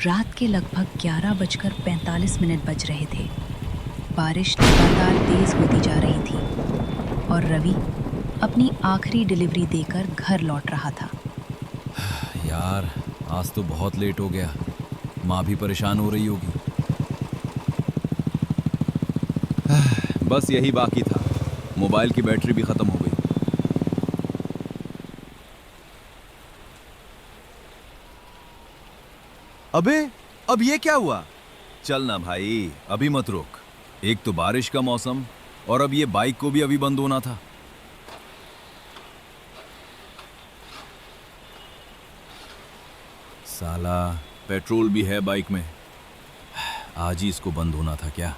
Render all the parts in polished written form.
रात के लगभग 11:45 बज रहे थे। बारिश लगातार तेज होती जा रही थी और रवि अपनी आखिरी डिलीवरी देकर घर लौट रहा था। यार, आज तो बहुत लेट हो गया। माँ भी परेशान हो रही होगी। बस यही बाकी था, मोबाइल की बैटरी भी खत्म हो गई। अबे, अब ये क्या हुआ? चल ना भाई, अभी मत रुक। एक तो बारिश का मौसम और अब ये बाइक को भी अभी बंद होना था। साला, पेट्रोल भी है बाइक में। आज ही इसको बंद होना था क्या?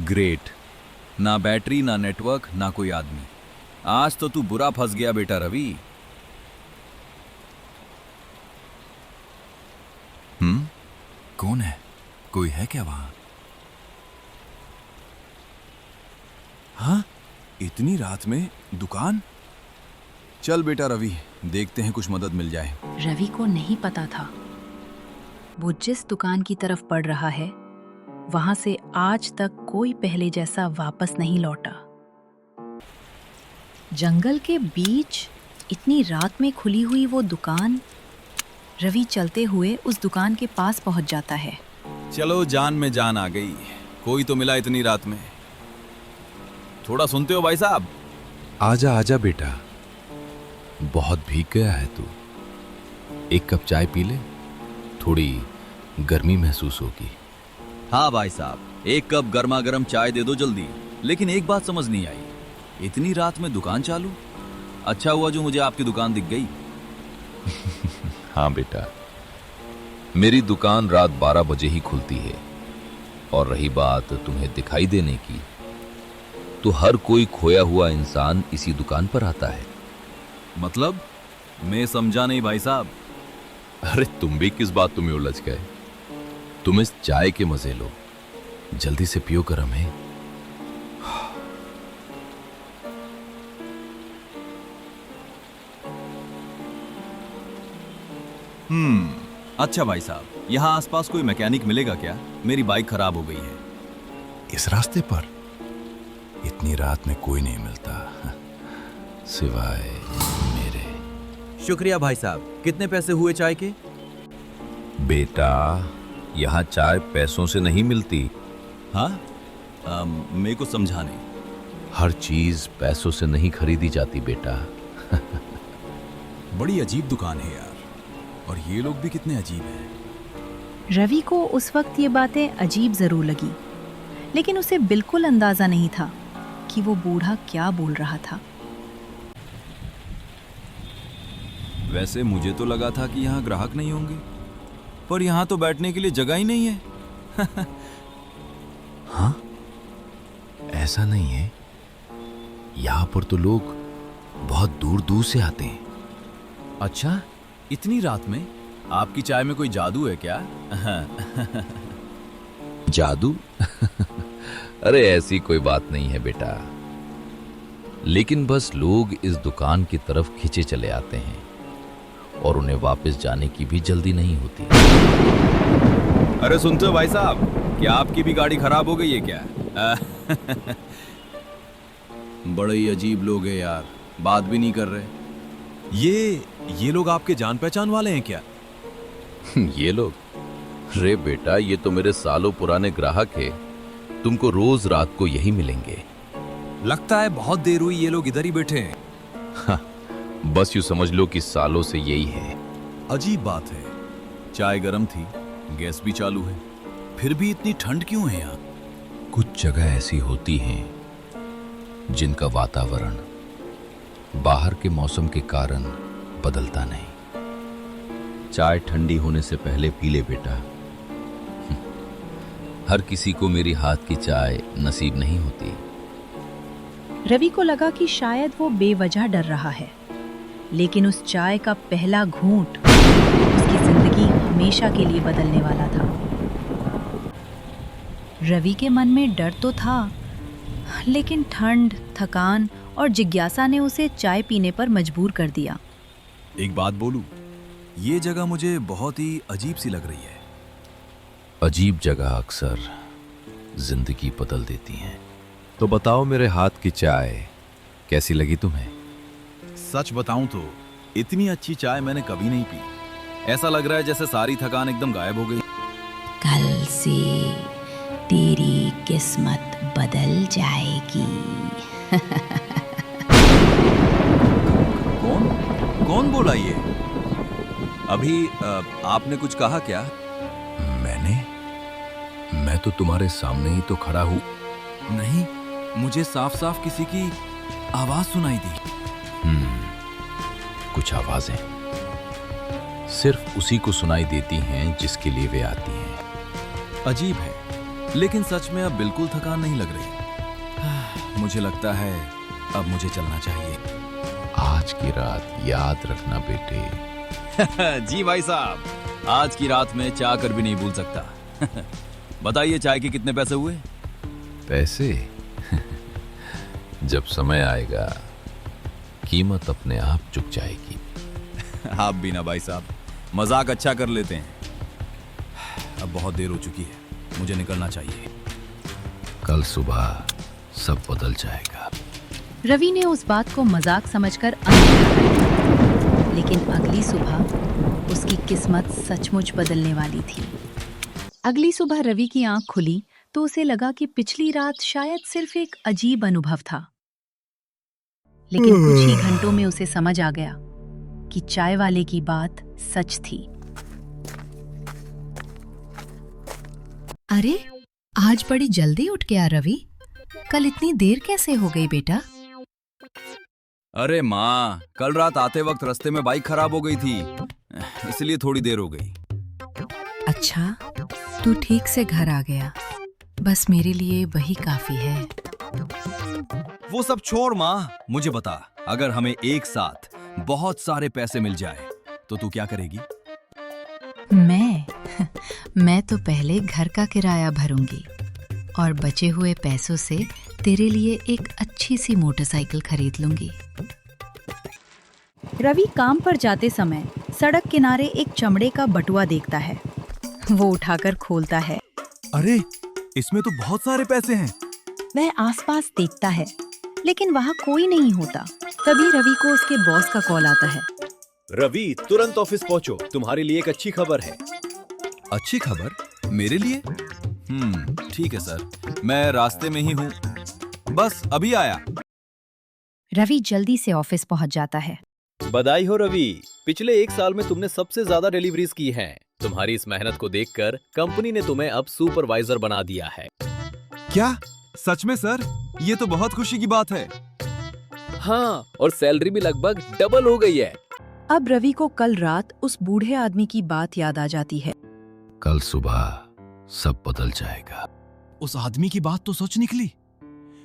ग्रेट, ना बैटरी, ना नेटवर्क, ना कोई आदमी। आज तो तू बुरा फंस गया बेटा रवि। कौन है? कोई है क्या वहां? हाँ, इतनी रात में दुकान? चल बेटा रवि, देखते हैं कुछ मदद मिल जाए। रवि को नहीं पता था वो जिस दुकान की तरफ बढ़ रहा है वहां से आज तक कोई पहले जैसा वापस नहीं लौटा। जंगल के बीच इतनी रात में खुली हुई वो दुकान। रवि चलते हुए उस दुकान के पास पहुंच जाता है। चलो, जान में जान आ गई। कोई तो मिला इतनी रात में। थोड़ा सुनते हो भाई साहब? आजा आजा बेटा, बहुत भीग गया है तू। एक कप चाय पी ले, थोड़ी गर्मी महसूस होगी। हाँ भाई साहब, एक कप गर्मा गर्म चाय दे दो जल्दी। लेकिन एक बात समझ नहीं आई, इतनी रात में दुकान चालू? अच्छा हुआ जो मुझे आपकी दुकान दिख गई। हाँ बेटा, मेरी दुकान रात 12 बजे ही खुलती है। और रही बात तुम्हें दिखाई देने की, तो हर कोई खोया हुआ इंसान इसी दुकान पर आता है। मतलब? मैं समझा नहीं भाई साहब। अरे तुम भी किस बात तुम्हें उलझ गए? तुम इस चाय के मजे लो, जल्दी से पियो, गरम है। अच्छा भाई साहब, यहाँ आसपास कोई मैकेनिक मिलेगा क्या? मेरी बाइक खराब हो गई है। इस रास्ते पर इतनी रात में कोई नहीं मिलता, सिवाय मेरे। शुक्रिया भाई साहब। कितने पैसे हुए चाय के? बेटा, यहाँ चाय पैसों से नहीं मिलती। हाँ, मेरे को समझा नहीं। हर चीज पैसों से नहीं खरीदी जाती बेटा। बड़ी अजीब दुकान है यार, और ये लोग भी कितने अजीब हैं। रवि को उस वक्त ये बातें अजीब जरूर लगी, लेकिन उसे बिल्कुल अंदाजा नहीं था कि वो बूढ़ा क्या बोल रहा था। वैसे मुझे तो लगा था कि यहाँ ग्राहक नहीं होंगे, पर यहाँ तो बैठने के लिए जगह ही नहीं है। हाँ, ऐसा नहीं है। यहाँ पर तो लोग बहुत दूर दूर से आते हैं। अच्छा, इतनी रात में? आपकी चाय में कोई जादू है क्या? जादू? अरे ऐसी कोई बात नहीं है बेटा, लेकिन बस लोग इस दुकान की तरफ खींचे चले आते हैं और उन्हें वापस जाने की भी जल्दी नहीं होती। अरे सुनते हो भाई साहब, क्या आपकी भी गाड़ी खराब हो गई है क्या? बड़े ही अजीब लोग हैं यार, बात भी नहीं कर रहे। ये लोग आपके जान पहचान वाले हैं क्या? ये लोग? रे बेटा, ये तो मेरे सालों पुराने ग्राहक हैं। तुमको रोज रात को यही मिलेंगे। लगता है बहुत देर हुई ये लोग इधर ही बैठे हैं। हाँ, बस यूं समझ लो कि सालों से यही है। अजीब बात है, चाय गर्म थी, गैस भी चालू है, फिर भी इतनी ठंड क्यों है यहाँ? कुछ जगह ऐसी होती हैं जिनका वातावरण बाहर के मौसम के कारण बदलता नहीं। चाय ठंडी होने से पहले पी ले बेटा। हर किसी को मेरी हाथ की चाय नसीब नहीं होती। रवि को लगा कि शायद वो बेवजह डर रहा है, लेकिन उस चाय का पहला घूंट उसकी जिंदगी हमेशा के लिए बदलने वाला था। रवि के मन में डर तो था, लेकिन ठंड, थकान और जिज्ञासा ने उसे चाय पीने पर मजबूर कर दिया। एक बात बोलूं, ये जगह मुझे बहुत ही अजीब सी लग रही है। अजीब जगह अक्सर जिंदगी बदल देती हैं। तो बताओ मेरे हाथ की चाय कैसी लगी तुम्हें? सच बताऊं तो इतनी अच्छी चाय मैंने कभी नहीं पी। ऐसा लग रहा है जैसे सारी थकान एकदम गायब हो गई। कल से तेरी किस्मत बदल जाएगी। कौन बोला ये? अभी आपने कुछ कहा क्या? मैं तो तुम्हारे सामने ही तो खड़ा हूं। नहीं, मुझे साफ साफ किसी की आवाज सुनाई दी। कुछ आवाजें सिर्फ उसी को सुनाई देती हैं जिसके लिए वे आती हैं। अजीब है, लेकिन सच में अब बिल्कुल थकान नहीं लग रही। मुझे लगता है अब मुझे चलना चाहिए। आज की रात याद रखना बेटे। जी भाई साहब, आज की रात में चाह कर भी नहीं भूल सकता। बताइए चाय के कितने पैसे हुए? पैसे जब समय आएगा कीमत अपने आप चुक जाएगी। आप भी ना भाई साहब, मजाक अच्छा कर लेते हैं। अब बहुत देर हो चुकी है, मुझे निकलना चाहिए। कल सुबह सब बदल जाएगा। रवि ने उस बात को मजाक समझकर अनदेखा कर दिया, लेकिन अगली सुबह उसकी किस्मत सचमुच बदलने वाली थी। अगली सुबह रवि की आंख खुली तो उसे लगा कि पिछली रात शायद सिर्फ एक अजीब अनुभव था, लेकिन कुछ ही घंटों में उसे समझ आ गया कि चाय वाले की बात सच थी। अरे, आज बड़ी जल्दी उठ गया रवि। कल इतनी देर कैसे हो गई बेटा? अरे माँ, कल रात आते वक्त रास्ते में बाइक खराब हो गई थी, इसलिए थोड़ी देर हो गई। अच्छा, तू ठीक से घर आ गया। बस मेरे लिए वही काफी है। वो सब छोड़ माँ, मुझे बता, अगर हमें एक साथ बहुत सारे पैसे मिल जाए तो तू क्या करेगी? मैं तो पहले घर का किराया भरूंगी और बचे हुए पैसों से तेरे लिए एक अच्छी सी मोटरसाइकिल खरीद लूंगी। रवि काम पर जाते समय सड़क किनारे एक चमड़े का बटुआ देखता है। वो उठाकर खोलता है। अरे, इसमें तो बहुत सारे पैसे हैं। वह आसपास देखता है, लेकिन वहाँ कोई नहीं होता। तभी रवि को उसके बॉस का कॉल आता है। रवि, तुरंत ऑफिस पहुंचो, तुम्हारे लिए एक अच्छी खबर है। अच्छी खबर? मेरे लिए? ठीक है सर, मैं रास्ते में ही हूँ, बस अभी आया। रवि जल्दी से ऑफिस पहुँच जाता है। बधाई हो रवि, पिछले एक साल में तुमने सबसे ज्यादा डिलीवरीज की हैं। तुम्हारी इस मेहनत को देखकर कंपनी ने तुम्हें अब सुपरवाइजर बना दिया है। क्या? सच में सर? ये तो बहुत खुशी की बात है। हाँ, और सैलरी भी लगभग डबल हो गई है। अब रवि को कल रात उस बूढ़े आदमी की बात याद आ जाती है। कल सुबह सब बदल जाएगा। उस आदमी की बात तो सच निकली,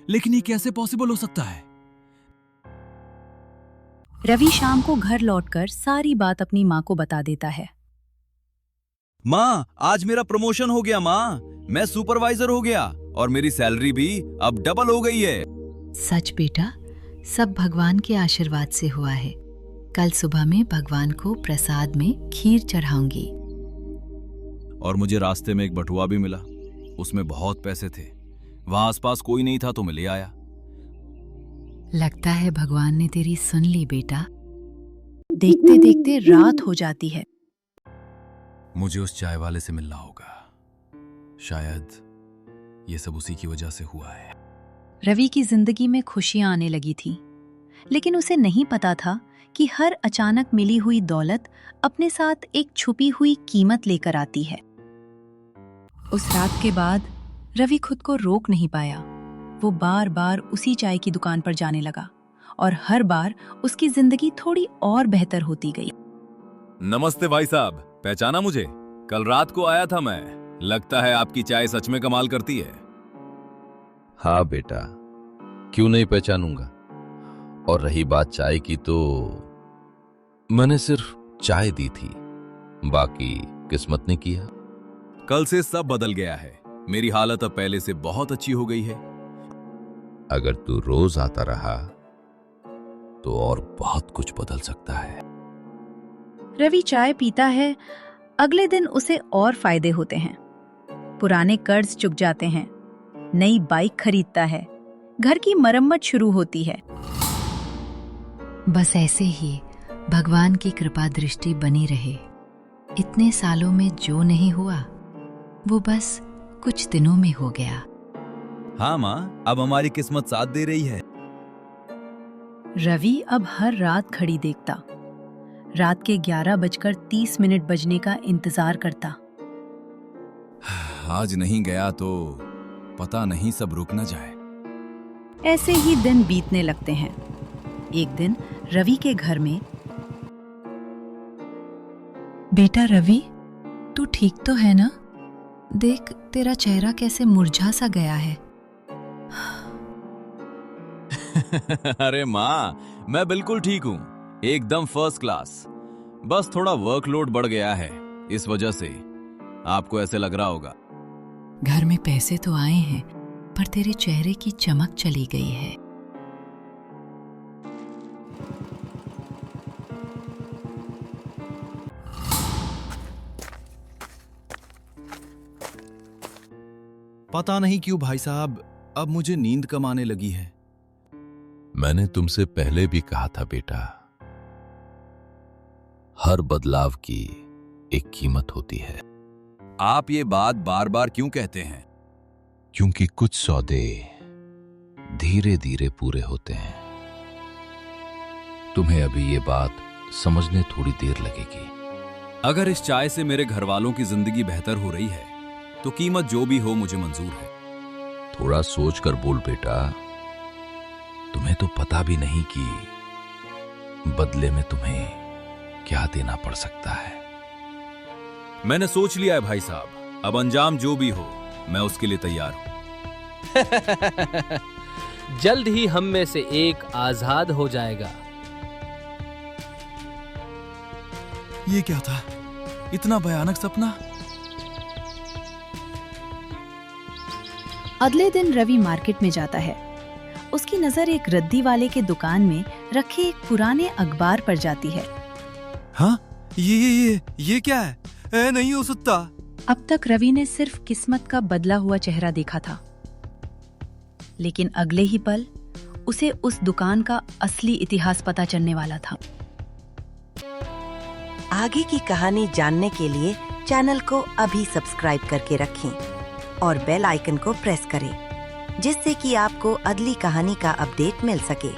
लेकिन ये कैसे पॉसिबल हो सकता है? रवि शाम को घर लौटकर सारी बात अपनी माँ को बता देता है। माँ, आज मेरा प्रमोशन हो गया माँ, मैं सुपरवाइजर हो गया और मेरी सैलरी भी अब डबल हो गई है। सच बेटा, सब भगवान के आशीर्वाद से हुआ है। कल सुबह में भगवान को प्रसाद में खीर चढ़ाऊंगी। और मुझे रास्ते में एक बटुआ भी मिला, उसमें बहुत पैसे थे। वहां आसपास कोई नहीं था तो मैं ले आया। लगता है भगवान ने तेरी सुन ली बेटा। देखते देखते रात हो जाती है। मुझे उस चाय वाले से मिलना होगा, शायद ये सब उसी की वजह से हुआ है। रवि की जिंदगी में खुशियां आने लगी थी, लेकिन उसे नहीं पता था कि हर अचानक मिली हुई दौलत अपने साथ एक छुपी हुई कीमत लेकर आती है। उस रात के बाद रवि खुद को रोक नहीं पाया। वो बार बार उसी चाय की दुकान पर जाने लगा और हर बार उसकी जिंदगी थोड़ी और बेहतर होती गई। नमस्ते भाई साहब, पहचाना मुझे? कल रात को आया था मैं। लगता है आपकी चाय सच में कमाल करती है। हाँ बेटा, क्यों नहीं पहचानूंगा। और रही बात चाय की, तो मैंने सिर्फ चाय दी थी, बाकी किस्मत ने किया। कल से सब बदल गया है। मेरी हालत अब पहले से बहुत अच्छी हो गई है। अगर तू रोज आता रहा तो और बहुत कुछ बदल सकता है। रवि चाय पीता है। अगले दिन उसे और फायदे होते हैं। पुराने कर्ज चुक जाते हैं, नई बाइक खरीदता है, घर की मरम्मत शुरू होती है। बस ऐसे ही भगवान की कृपा दृष्टि बनी रहे। इतने सालों में जो नहीं हुआ वो बस कुछ दिनों में हो गया। हाँ माँ, अब हमारी किस्मत साथ दे रही है। रवि अब हर रात घड़ी देखता, रात के 11:30 बजने का इंतजार करता। आज नहीं गया तो पता नहीं सब रुक न जाए। ऐसे ही दिन बीतने लगते हैं। एक दिन रवि के घर में, बेटा रवि, तू ठीक तो है ना? देख तेरा चेहरा कैसे मुरझा सा गया है। अरे माँ, मैं बिल्कुल ठीक हूँ, एकदम फर्स्ट क्लास। बस थोड़ा वर्कलोड बढ़ गया है, इस वजह से आपको ऐसे लग रहा होगा। घर में पैसे तो आए हैं, पर तेरे चेहरे की चमक चली गई है। पता नहीं क्यों भाई साहब, अब मुझे नींद कम आने लगी है। मैंने तुमसे पहले भी कहा था बेटा, हर बदलाव की एक कीमत होती है। आप ये बात बार बार क्यों कहते हैं? क्योंकि कुछ सौदे धीरे धीरे पूरे होते हैं। तुम्हें अभी ये बात समझने थोड़ी देर लगेगी। अगर इस चाय से मेरे घर वालों की जिंदगी बेहतर हो रही है तो कीमत जो भी हो मुझे मंजूर है। थोड़ा सोच कर बोल बेटा, तुम्हें तो पता भी नहीं कि बदले में तुम्हें क्या देना पड़ सकता है। मैंने सोच लिया है भाई साहब, अब अंजाम जो भी हो मैं उसके लिए तैयार हूं। जल्द ही हम में से एक आजाद हो जाएगा। ये क्या था? इतना भयानक सपना? अगले दिन रवि मार्केट में जाता है। उसकी नजर एक रद्दी वाले के दुकान में रखे एक पुराने अखबार पर जाती है। हाँ, ये क्या है? नहीं हो सकता। अब तक रवि ने सिर्फ किस्मत का बदला हुआ चेहरा देखा था, लेकिन अगले ही पल उसे उस दुकान का असली इतिहास पता चलने वाला था। आगे की कहानी जानने के लिए चैनल को अभी सब्सक्राइब करके रखें और बेल आइकन को प्रेस करें, जिससे कि आपको अगली कहानी का अपडेट मिल सके।